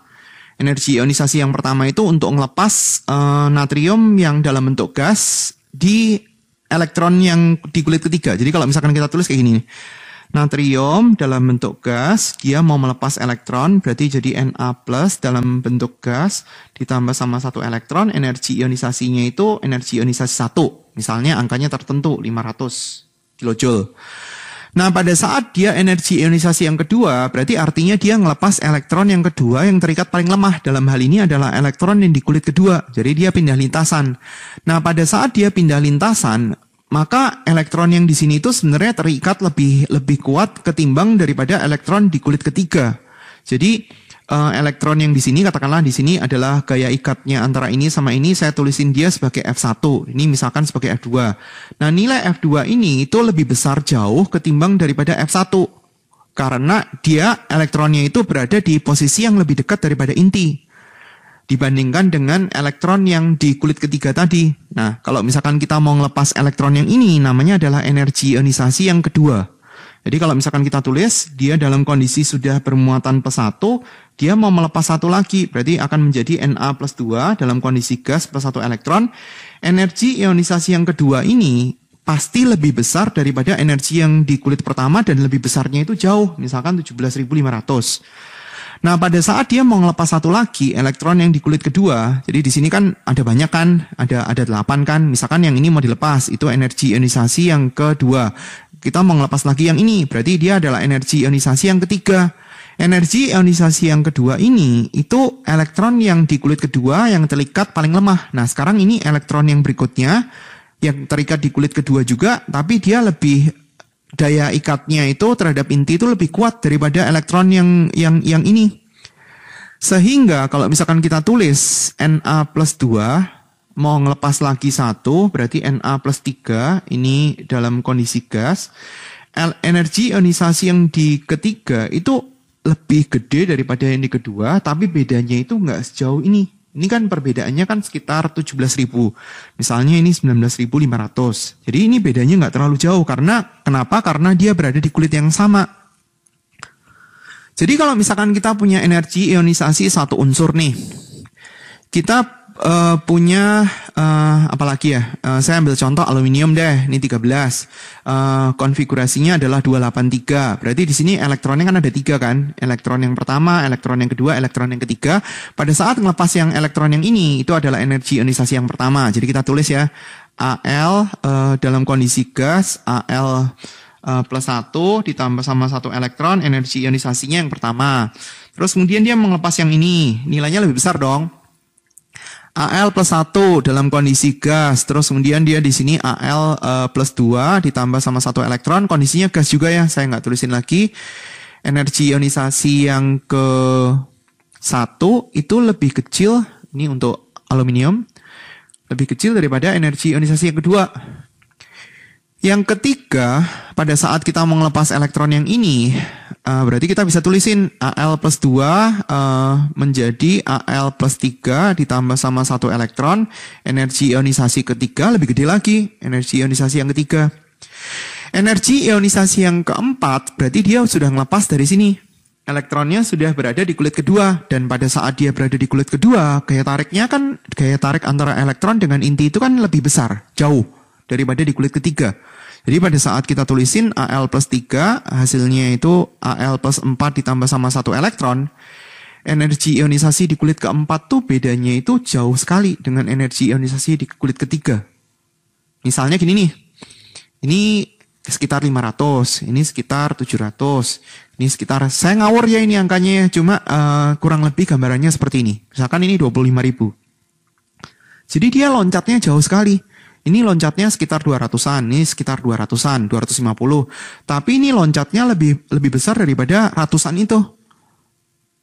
[SPEAKER 1] Energi ionisasi yang pertama itu untuk ngelepas natrium yang dalam bentuk gas di elektron yang di kulit ketiga. Jadi kalau misalkan kita tulis kayak gini, Natrium dalam bentuk gas, dia mau melepas elektron, berarti jadi Na plus dalam bentuk gas, ditambah sama 1 elektron, energi ionisasinya itu energi ionisasi 1. Misalnya angkanya tertentu, 500 kilojoule. Nah, pada saat dia energi ionisasi yang kedua, berarti artinya dia ngelepas elektron yang kedua yang terikat paling lemah. Dalam hal ini adalah elektron yang di kulit kedua. Jadi dia pindah lintasan. Nah, pada saat dia pindah lintasan, maka elektron yang di sini itu sebenarnya terikat lebih kuat ketimbang daripada elektron di kulit ketiga. Jadi elektron yang di sini, katakanlah di sini adalah gaya ikatnya antara ini sama ini, saya tulisin dia sebagai F1. Ini misalkan sebagai F2. Nah, nilai F2 ini itu lebih besar jauh ketimbang daripada F1. Karena dia elektronnya itu berada di posisi yang lebih dekat daripada inti dibandingkan dengan elektron yang di kulit ketiga tadi. Nah, kalau misalkan kita mau ngelepas elektron yang ini, namanya adalah energi ionisasi yang kedua. Jadi kalau misalkan kita tulis, dia dalam kondisi sudah bermuatan +1, dia mau melepas 1 lagi, berarti akan menjadi Na plus 2 dalam kondisi gas plus 1 elektron. Energi ionisasi yang kedua ini pasti lebih besar daripada energi yang di kulit pertama dan lebih besarnya itu jauh, misalkan 17.500. Nah, pada saat dia mau ngelepas 1 lagi elektron yang di kulit kedua, jadi di sini kan ada banyak kan, ada 8 kan, misalkan yang ini mau dilepas, itu energi ionisasi yang kedua. Kita mau ngelepas lagi yang ini, berarti dia adalah energi ionisasi yang ketiga. Energi ionisasi yang kedua ini, itu elektron yang di kulit kedua yang terikat paling lemah. Nah, sekarang ini elektron yang berikutnya, yang terikat di kulit kedua juga, tapi dia lebih daya ikatnya itu terhadap inti itu lebih kuat daripada elektron yang ini. Sehingga kalau misalkan kita tulis Na plus 2, mau ngelepas lagi 1, berarti Na plus 3, ini dalam kondisi gas. Energi ionisasi yang di ketiga itu lebih gede daripada yang di kedua, tapi bedanya itu nggak sejauh ini. Ini kan perbedaannya kan sekitar 17.000. Misalnya ini 19.500. Jadi ini bedanya nggak terlalu jauh. Kenapa? Karena dia berada di kulit yang sama. Jadi kalau misalkan kita punya energi ionisasi 1 unsur nih. Kita punya apalagi ya, saya ambil contoh aluminium deh, ini 13. Konfigurasinya adalah 283. Berarti di sini elektronnya kan ada 3 kan, elektron yang pertama, elektron yang kedua, elektron yang ketiga. Pada saat ngelepas yang elektron yang ini, itu adalah energi ionisasi yang pertama. Jadi kita tulis ya, Al dalam kondisi gas, Al plus 1 ditambah sama 1 elektron, energi ionisasinya yang pertama. Terus kemudian dia melepas yang ini, nilainya lebih besar dong. Al plus 1 dalam kondisi gas, terus kemudian dia di sini Al plus 2 ditambah sama 1 elektron, kondisinya gas juga ya, saya nggak tulisin lagi. Energi ionisasi yang ke 1 itu lebih kecil, ini untuk aluminium, lebih kecil daripada energi ionisasi yang kedua. Yang ketiga, pada saat kita mau ngelepas elektron yang ini, berarti kita bisa tulisin Al plus 2 menjadi Al plus 3 ditambah sama 1 elektron. Energi ionisasi ketiga lebih gede lagi, energi ionisasi yang ketiga. Energi ionisasi yang keempat, berarti dia sudah ngelepas dari sini. Elektronnya sudah berada di kulit kedua, dan pada saat dia berada di kulit kedua, gaya tarik antara elektron dengan inti itu kan lebih besar, jauh daripada di kulit ketiga. Jadi pada saat kita tulisin Al plus 3, hasilnya itu Al plus 4 ditambah sama 1 elektron, energi ionisasi di kulit keempat tuh bedanya itu jauh sekali dengan energi ionisasi di kulit ketiga. Misalnya gini nih, ini sekitar 500, ini sekitar 700, ini sekitar, saya ngawur ya ini angkanya ya, cuma kurang lebih gambarannya seperti ini. Misalkan ini 25.000. Jadi dia loncatnya jauh sekali. Ini loncatnya sekitar 200-an, ini sekitar 200-an, 250. Tapi ini loncatnya lebih besar daripada ratusan itu.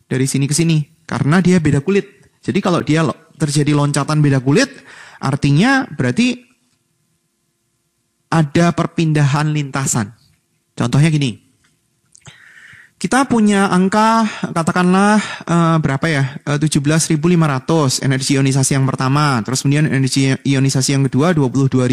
[SPEAKER 1] Dari sini ke sini. Karena dia beda kulit. Jadi kalau dia terjadi loncatan beda kulit, artinya berarti ada perpindahan lintasan. Contohnya gini. Kita punya angka, katakanlah berapa ya, 17.500 energi ionisasi yang pertama. Terus kemudian energi ionisasi yang kedua 22.500.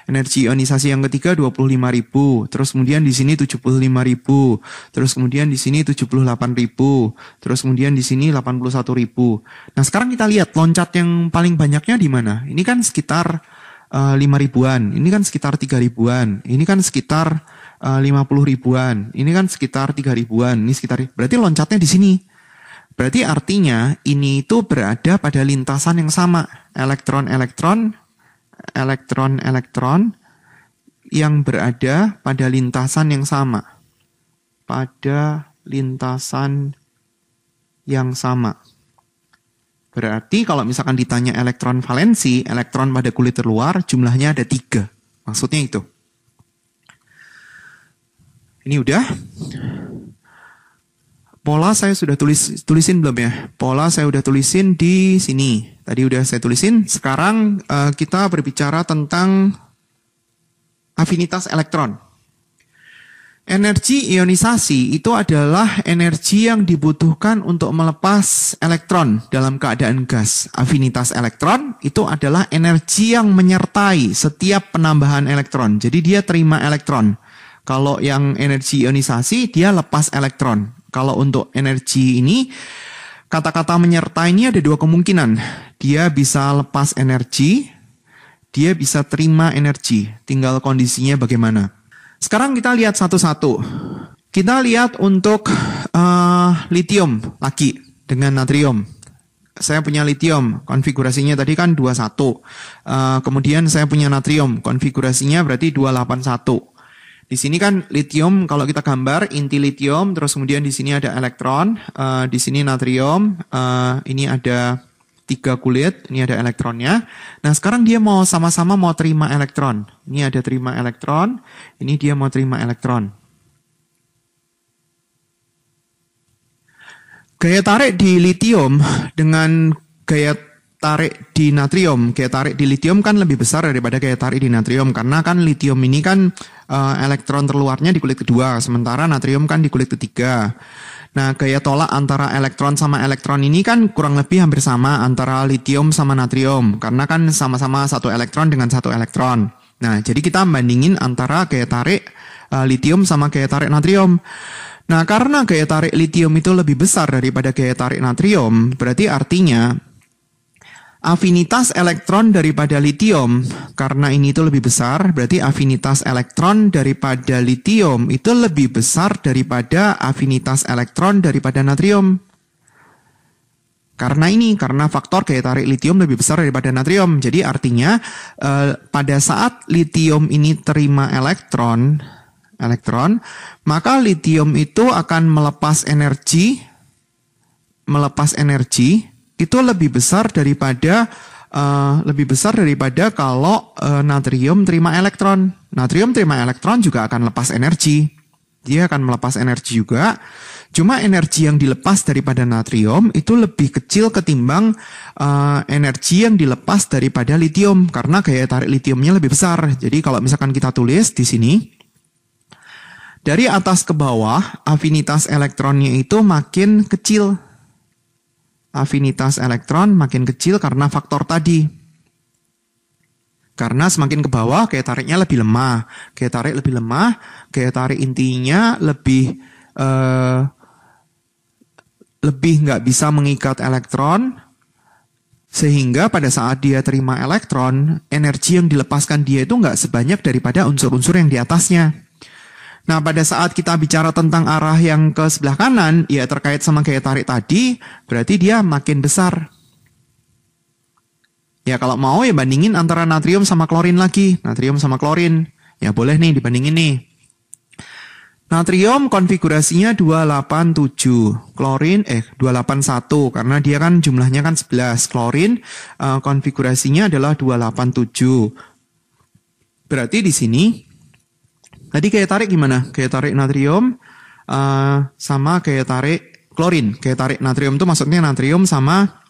[SPEAKER 1] Energi ionisasi yang ketiga 25.000. Terus kemudian di sini 75.000. Terus kemudian di sini 78.000. Terus kemudian di sini 81.000. Nah sekarang kita lihat loncat yang paling banyaknya di mana? Ini kan sekitar 5.000-an. Ini kan sekitar 3.000-an. Ini kan sekitar 50 ribuan. Ini kan sekitar 3 ribuan. Ini sekitar, berarti loncatnya di sini. Berarti artinya ini itu berada pada lintasan yang sama. Elektron-elektron yang berada pada lintasan yang sama. Pada lintasan yang sama. Berarti kalau misalkan ditanya elektron valensi, elektron pada kulit terluar jumlahnya ada 3. Maksudnya itu. Ini udah. Pola saya sudah tulisin belum ya? Pola saya udah tulisin di sini. Tadi udah saya tulisin. Sekarang kita berbicara tentang afinitas elektron. Energi ionisasi itu adalah energi yang dibutuhkan untuk melepas elektron dalam keadaan gas. Afinitas elektron itu adalah energi yang menyertai setiap penambahan elektron. Jadi dia terima elektron. Kalau yang energi ionisasi dia lepas elektron. Kalau untuk energi ini, kata-kata menyertai ini ada 2 kemungkinan. Dia bisa lepas energi, dia bisa terima energi. Tinggal kondisinya bagaimana. Sekarang kita lihat satu-satu. Kita lihat untuk lithium lagi dengan natrium. Saya punya lithium, konfigurasinya tadi kan 21. Kemudian saya punya natrium, konfigurasinya berarti 281. Di sini kan lithium, kalau kita gambar inti lithium, terus kemudian di sini ada elektron, di sini natrium, ini ada 3 kulit, ini ada elektronnya. Nah sekarang dia mau sama-sama mau terima elektron. Ini ada terima elektron, ini dia mau terima elektron. Gaya tarik di lithium dengan gaya tarik di natrium, gaya tarik di lithium kan lebih besar daripada gaya tarik di natrium, karena kan lithium ini kan elektron terluarnya di kulit kedua, sementara natrium kan di kulit ketiga. Nah, gaya tolak antara elektron sama elektron ini kan kurang lebih hampir sama antara lithium sama natrium, karena kan sama-sama 1 elektron dengan 1 elektron. Nah, jadi kita bandingin antara gaya tarik lithium sama gaya tarik natrium. Nah, karena gaya tarik lithium itu lebih besar daripada gaya tarik natrium, berarti artinya afinitas elektron daripada lithium, karena ini itu lebih besar, berarti afinitas elektron daripada lithium itu lebih besar daripada afinitas elektron daripada natrium. Karena faktor gaya tarik lithium lebih besar daripada natrium. Jadi artinya pada saat lithium ini terima elektron, maka lithium itu akan melepas energi itu lebih besar daripada kalau natrium terima elektron. Natrium terima elektron juga akan lepas energi. Dia akan melepas energi juga. Cuma energi yang dilepas daripada natrium itu lebih kecil ketimbang energi yang dilepas daripada lithium, karena gaya tarik lithiumnya lebih besar. Jadi kalau misalkan kita tulis di sini, dari atas ke bawah afinitas elektronnya itu makin kecil. Afinitas elektron makin kecil karena faktor tadi. Karena semakin ke bawah, gaya tariknya lebih lemah. Gaya tarik lebih lemah, gaya tarik intinya lebih nggak bisa mengikat elektron, sehingga pada saat dia terima elektron, energi yang dilepaskan dia itu nggak sebanyak daripada unsur-unsur yang di atasnya. Nah, pada saat kita bicara tentang arah yang ke sebelah kanan, ya terkait sama gaya tarik tadi, berarti dia makin besar. Ya kalau mau ya bandingin antara natrium sama klorin lagi. Natrium sama klorin. Ya boleh nih dibandingin nih. Natrium konfigurasinya 287. Klorin 281 karena dia kan jumlahnya kan 11. Klorin konfigurasinya adalah 287. Berarti di sini tadi gaya tarik gimana? Gaya tarik natrium sama gaya tarik klorin. Gaya tarik natrium itu maksudnya natrium sama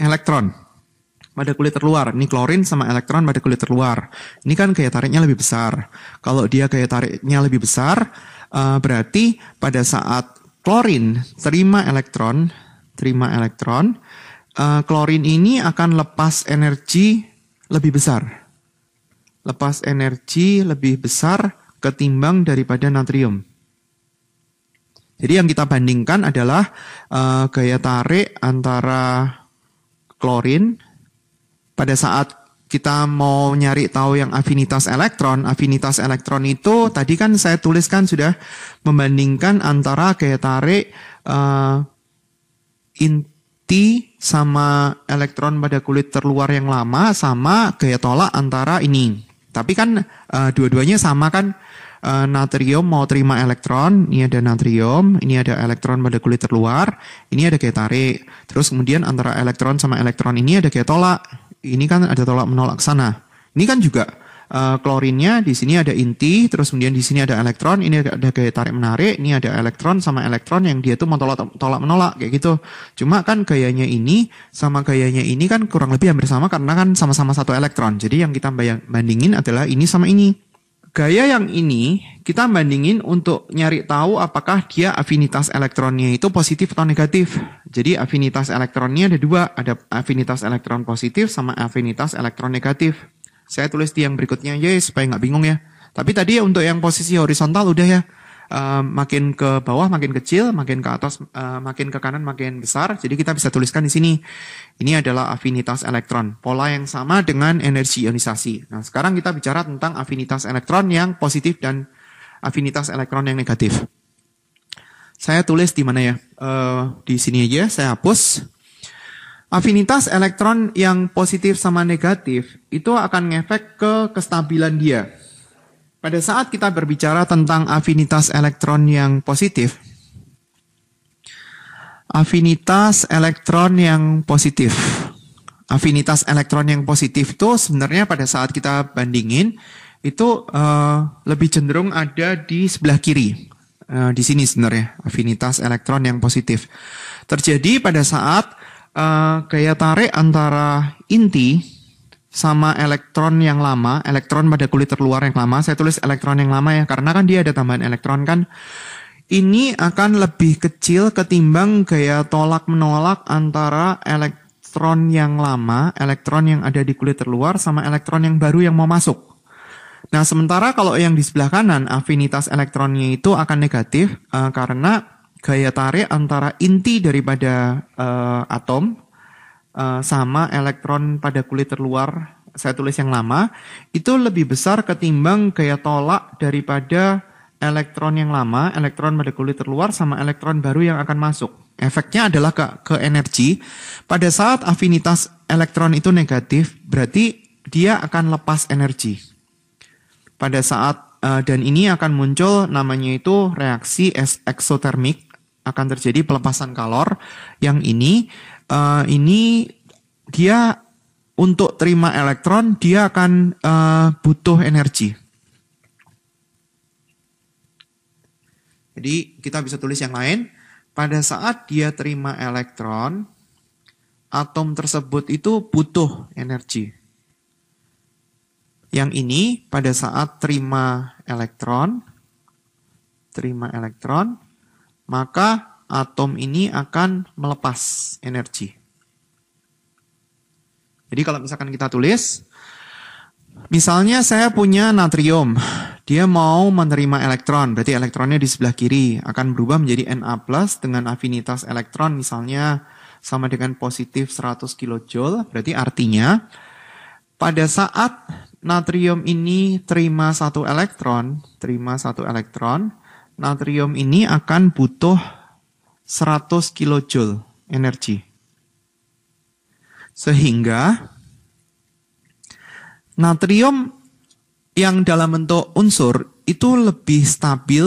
[SPEAKER 1] elektron pada kulit terluar. Ini klorin sama elektron pada kulit terluar. Ini kan gaya tariknya lebih besar. Kalau dia gaya tariknya lebih besar, berarti pada saat klorin terima elektron, klorin ini akan lepas energi lebih besar. Lepas energi lebih besar ketimbang daripada natrium. Jadi yang kita bandingkan adalah gaya tarik antara klorin pada saat kita mau nyari tahu yang afinitas elektron itu tadi kan saya tuliskan sudah membandingkan antara gaya tarik inti sama elektron pada kulit terluar yang lama sama gaya tolak antara ini. Tapi kan dua-duanya sama kan, natrium mau terima elektron, ini ada natrium, ini ada elektron pada kulit terluar, ini ada gaya tarik. Terus kemudian antara elektron sama elektron ini ada gaya tolak. Ini kan ada tolak menolak ke sana. Ini kan juga klorinnya di sini ada inti, terus kemudian di sini ada elektron, ini ada gaya tarik menarik, ini ada elektron sama elektron yang dia tuh mau tolak menolak kayak gitu. Cuma kan gayanya ini sama gayanya ini kan kurang lebih hampir sama karena kan sama-sama satu elektron. Jadi yang kita bandingin adalah ini sama ini. Gaya yang ini kita bandingin untuk nyari tahu apakah dia afinitas elektronnya itu positif atau negatif. Jadi afinitas elektronnya ada dua, ada afinitas elektron positif sama afinitas elektron negatif. Saya tulis di yang berikutnya aja ya, supaya nggak bingung ya. Tapi tadi untuk yang posisi horizontal udah ya. Makin ke bawah makin kecil, makin ke atas makin ke kanan makin besar. Jadi kita bisa tuliskan di sini. Ini adalah afinitas elektron, pola yang sama dengan energi ionisasi. Nah, sekarang kita bicara tentang afinitas elektron yang positif dan afinitas elektron yang negatif. Saya tulis di mana ya? Di sini aja saya hapus. Afinitas elektron yang positif sama negatif itu akan ngefek ke kestabilan dia. Pada saat kita berbicara tentang afinitas elektron yang positif, afinitas elektron yang positif itu sebenarnya pada saat kita bandingin itu lebih cenderung ada di sebelah kiri. Di sini sebenarnya afinitas elektron yang positif terjadi pada saat gaya tarik antara inti sama elektron yang lama, elektron pada kulit terluar yang lama, saya tulis elektron yang lama ya, karena kan dia ada tambahan elektron kan, ini akan lebih kecil ketimbang gaya tolak menolak antara elektron yang lama, elektron yang ada di kulit terluar, sama elektron yang baru yang mau masuk. Nah, sementara kalau yang di sebelah kanan, afinitas elektronnya itu akan negatif, karena gaya tarik antara inti daripada atom, sama elektron pada kulit terluar, saya tulis yang lama, itu lebih besar ketimbang gaya tolak daripada elektron yang lama, elektron pada kulit terluar, sama elektron baru yang akan masuk. Efeknya adalah ke energi. Pada saat afinitas elektron itu negatif, berarti dia akan lepas energi. Pada saat, dan ini akan muncul namanya itu reaksi eksotermik, akan terjadi pelepasan kalor. Yang ini dia untuk terima elektron dia akan butuh energi. Jadi kita bisa tulis yang lain. Pada saat dia terima elektron, atom tersebut itu butuh energi. Yang ini pada saat terima elektron, maka atom ini akan melepas energi. Jadi kalau misalkan kita tulis, misalnya saya punya natrium, dia mau menerima elektron, berarti elektronnya di sebelah kiri, akan berubah menjadi Na+ dengan afinitas elektron misalnya sama dengan positif 100 kJ, berarti artinya pada saat natrium ini terima satu elektron, natrium ini akan butuh 100 kJ energi. Sehingga natrium yang dalam bentuk unsur itu lebih stabil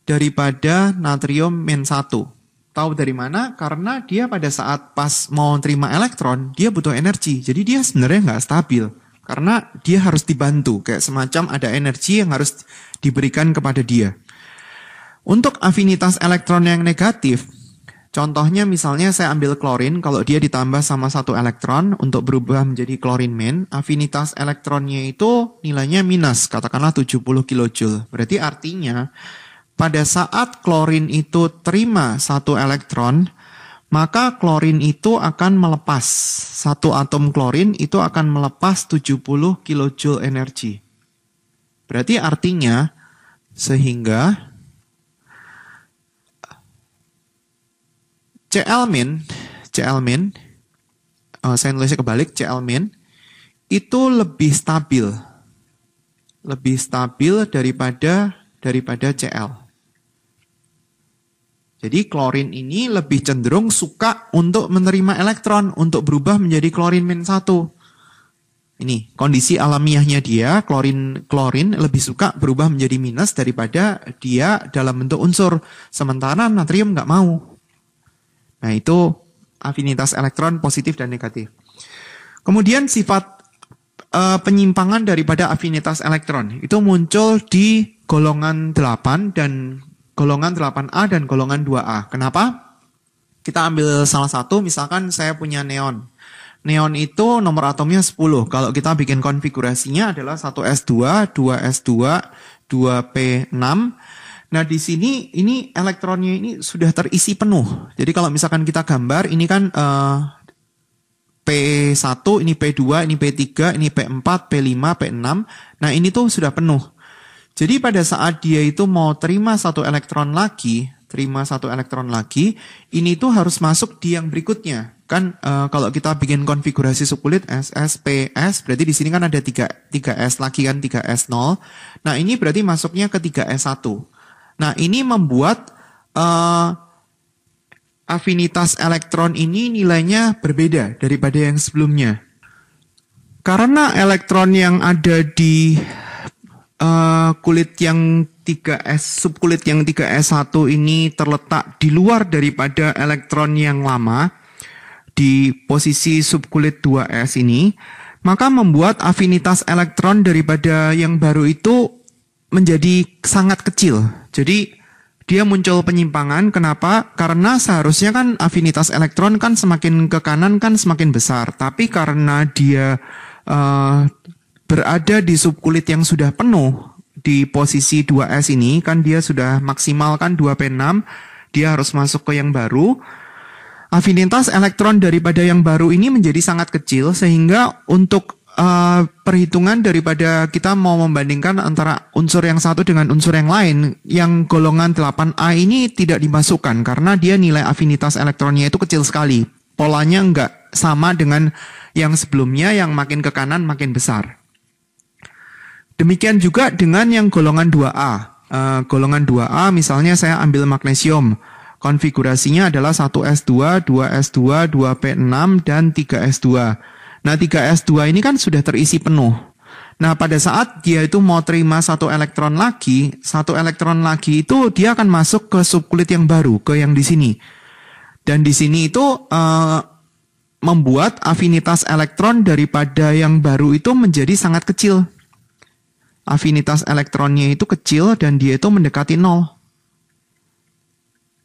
[SPEAKER 1] daripada natrium -1. Tahu dari mana? Karena dia pada saat pas mau terima elektron, dia butuh energi. Jadi dia sebenarnya nggak stabil. Karena dia harus dibantu. Kayak semacam ada energi yang harus diberikan kepada dia. Untuk afinitas elektron yang negatif, contohnya misalnya saya ambil klorin, kalau dia ditambah sama satu elektron untuk berubah menjadi klorin -, afinitas elektronnya itu nilainya minus, katakanlah 70 kJ. Berarti artinya pada saat klorin itu terima satu elektron, maka klorin itu akan melepas, satu atom klorin itu akan melepas 70 kJ energi. Berarti artinya sehingga Cl-, saya nulisnya kebalik, Cl-, itu lebih stabil. Lebih stabil daripada Cl. Jadi klorin ini lebih cenderung suka untuk menerima elektron, untuk berubah menjadi klorin -1. Ini kondisi alamiahnya dia, klorin lebih suka berubah menjadi minus daripada dia dalam bentuk unsur. Sementara natrium nggak mau. Nah itu afinitas elektron positif dan negatif. Kemudian sifat penyimpangan daripada afinitas elektron itu muncul di golongan 8 dan golongan 8A dan golongan 2A. Kenapa? Kita ambil salah satu, misalkan saya punya neon. Neon itu nomor atomnya 10. Kalau kita bikin konfigurasinya adalah 1s2, 2s2, 2p6. Nah di sini ini elektronnya ini sudah terisi penuh. Jadi kalau misalkan kita gambar, ini kan P1, ini P2, ini P3, ini P4, P5, P6. Nah ini tuh sudah penuh. Jadi pada saat dia itu mau terima satu elektron lagi, ini tuh harus masuk di yang berikutnya. Kan kalau kita bikin konfigurasi subkulit SS, PS, berarti di sini kan ada 3S lagi kan, 3S0. Nah ini berarti masuknya ke 3S1. Nah ini membuat afinitas elektron ini nilainya berbeda daripada yang sebelumnya. Karena elektron yang ada di kulit yang 3S, subkulit yang 3S1 ini terletak di luar daripada elektron yang lama, di posisi subkulit 2S ini, maka membuat afinitas elektron daripada yang baru itu menjadi sangat kecil. Jadi dia muncul penyimpangan, kenapa? Karena seharusnya kan afinitas elektron kan semakin ke kanan kan semakin besar. Tapi karena dia berada di subkulit yang sudah penuh, di posisi 2S ini, kan dia sudah maksimal kan 2p6, dia harus masuk ke yang baru. Afinitas elektron daripada yang baru ini menjadi sangat kecil, sehingga untuk perhitungan daripada kita mau membandingkan antara unsur yang satu dengan unsur yang lain, yang golongan 8A ini tidak dimasukkan karena dia nilai afinitas elektronnya itu kecil sekali. Polanya enggak sama dengan yang sebelumnya yang makin ke kanan makin besar. Demikian juga dengan yang golongan 2A. Golongan 2A misalnya saya ambil magnesium. Konfigurasinya adalah 1s2, 2s2, 2p6, dan 3s2. Nah 3s2 ini kan sudah terisi penuh. Nah pada saat dia itu mau terima satu elektron lagi itu dia akan masuk ke subkulit yang baru, ke yang di sini. Dan di sini itu membuat afinitas elektron daripada yang baru itu menjadi sangat kecil. Afinitas elektronnya itu kecil dan dia itu mendekati 0.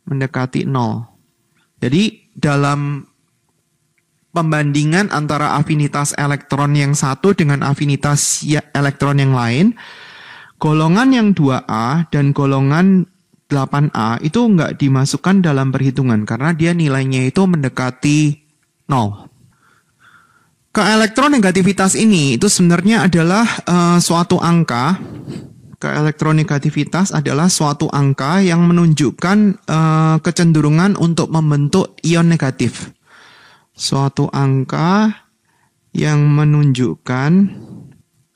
[SPEAKER 1] Mendekati 0. Jadi dalam pembandingan antara afinitas elektron yang satu dengan afinitas elektron yang lain, golongan yang 2A dan golongan 8A itu nggak dimasukkan dalam perhitungan karena dia nilainya itu mendekati 0. Keelektronegativitas ini itu sebenarnya adalah suatu angka. Keelektronegativitas adalah suatu angka yang menunjukkan kecenderungan untuk membentuk ion negatif. Suatu angka yang menunjukkan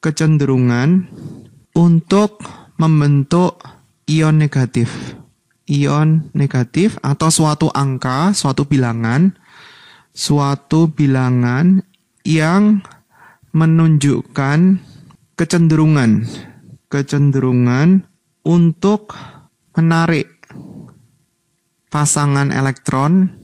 [SPEAKER 1] kecenderungan untuk membentuk ion negatif. Ion negatif atau suatu angka, suatu bilangan yang menunjukkan kecenderungan untuk menarik pasangan elektron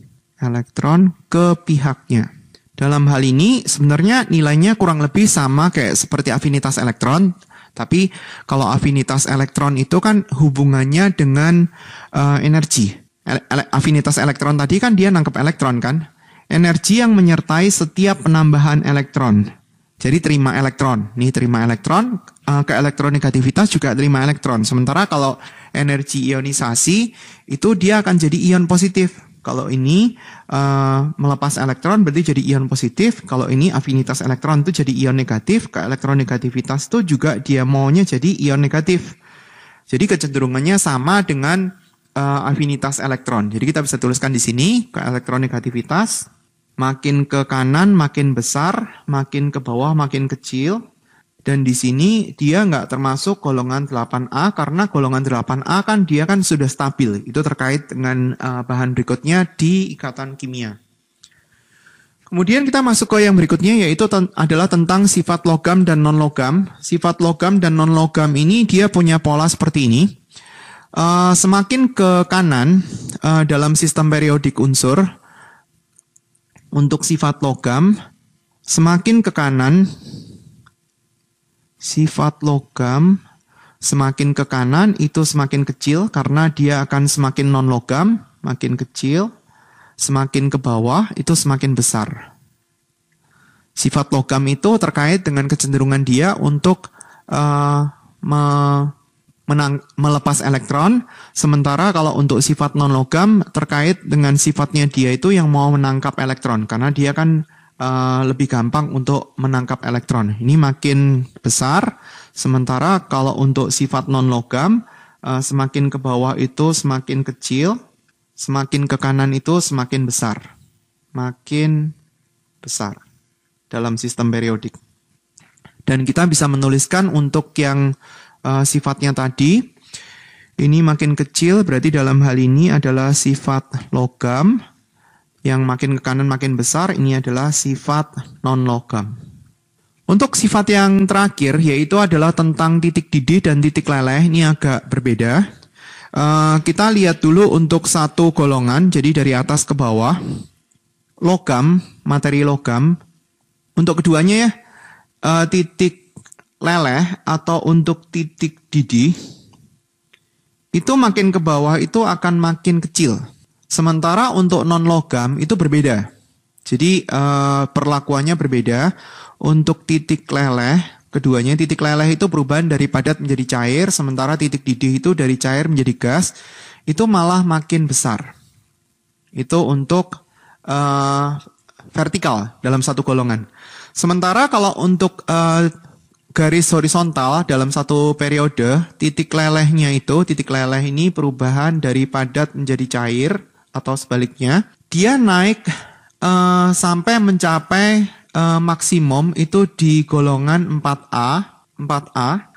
[SPEAKER 1] ke pihaknya. Dalam hal ini sebenarnya nilainya kurang lebih sama kayak seperti afinitas elektron, tapi kalau afinitas elektron itu kan hubungannya dengan energi. Afinitas elektron tadi kan dia nangkep elektron kan, energi yang menyertai setiap penambahan elektron. Jadi terima elektron, nih terima elektron, keelektronegativitas juga terima elektron. Sementara kalau energi ionisasi itu dia akan jadi ion positif. Kalau ini melepas elektron berarti jadi ion positif. Kalau ini afinitas elektron itu jadi ion negatif. Keelektronegativitas itu juga dia maunya jadi ion negatif. Jadi kecenderungannya sama dengan afinitas elektron. Jadi kita bisa tuliskan di sini keelektronegativitas. Makin ke kanan makin besar, makin ke bawah makin kecil. Dan di sini dia nggak termasuk golongan 8A karena golongan 8A kan dia kan sudah stabil. Itu terkait dengan bahan berikutnya di ikatan kimia. Kemudian kita masuk ke yang berikutnya yaitu adalah tentang sifat logam dan non-logam. Sifat logam dan non-logam ini dia punya pola seperti ini. Semakin ke kanan dalam sistem periodik unsur, untuk sifat logam, semakin ke kanan, sifat logam semakin ke kanan itu semakin kecil karena dia akan semakin non-logam, makin kecil, semakin ke bawah itu semakin besar. Sifat logam itu terkait dengan kecenderungan dia untuk melepas elektron, sementara kalau untuk sifat non-logam terkait dengan sifatnya dia itu yang mau menangkap elektron, karena dia kan lebih gampang untuk menangkap elektron. Ini makin besar, sementara kalau untuk sifat non-logam, semakin ke bawah itu semakin kecil, semakin ke kanan itu semakin besar. Makin besar dalam sistem periodik. Dan kita bisa menuliskan untuk yang sifatnya tadi, ini makin kecil, berarti dalam hal ini adalah sifat logam. Yang makin ke kanan makin besar, ini adalah sifat non-logam. Untuk sifat yang terakhir, yaitu adalah tentang titik didih dan titik leleh, ini agak berbeda. Kita lihat dulu untuk satu golongan, jadi dari atas ke bawah. Logam, materi logam. Untuk keduanya ya, titik leleh atau untuk titik didih, itu makin ke bawah itu akan makin kecil. Sementara untuk non-logam itu berbeda. Jadi perlakuannya berbeda. Untuk titik leleh, keduanya titik leleh itu perubahan dari padat menjadi cair, sementara titik didih itu dari cair menjadi gas, itu malah makin besar. Itu untuk vertikal dalam satu golongan. Sementara kalau untuk garis horizontal dalam satu periode, titik lelehnya itu, titik leleh ini perubahan dari padat menjadi cair atau sebaliknya. Dia naik sampai mencapai maksimum itu di golongan 4A,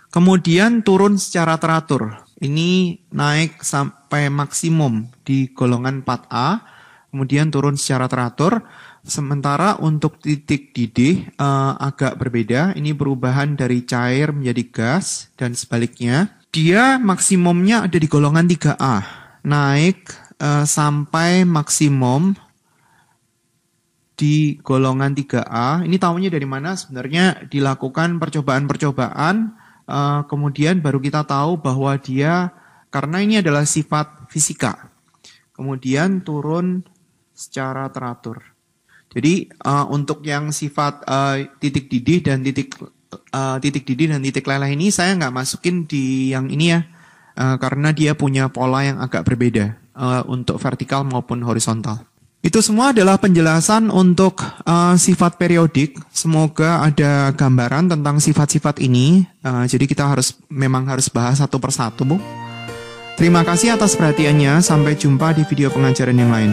[SPEAKER 1] kemudian turun secara teratur. Ini naik sampai maksimum di golongan 4A, kemudian turun secara teratur. Sementara untuk titik didih agak berbeda, ini perubahan dari cair menjadi gas dan sebaliknya. Dia maksimumnya ada di golongan 3A, naik sampai maksimum di golongan 3A. Ini tahunya dari mana? Sebenarnya dilakukan percobaan-percobaan, kemudian baru kita tahu bahwa dia, karena ini adalah sifat fisika, kemudian turun secara teratur. Jadi untuk yang sifat titik didih dan titik leleh ini saya nggak masukin di yang ini ya, karena dia punya pola yang agak berbeda untuk vertikal maupun horizontal. Itu semua adalah penjelasan untuk sifat periodik. Semoga ada gambaran tentang sifat-sifat ini. Jadi kita memang harus bahas satu persatu, Bu. Terima kasih atas perhatiannya. Sampai jumpa di video pengajaran yang lain.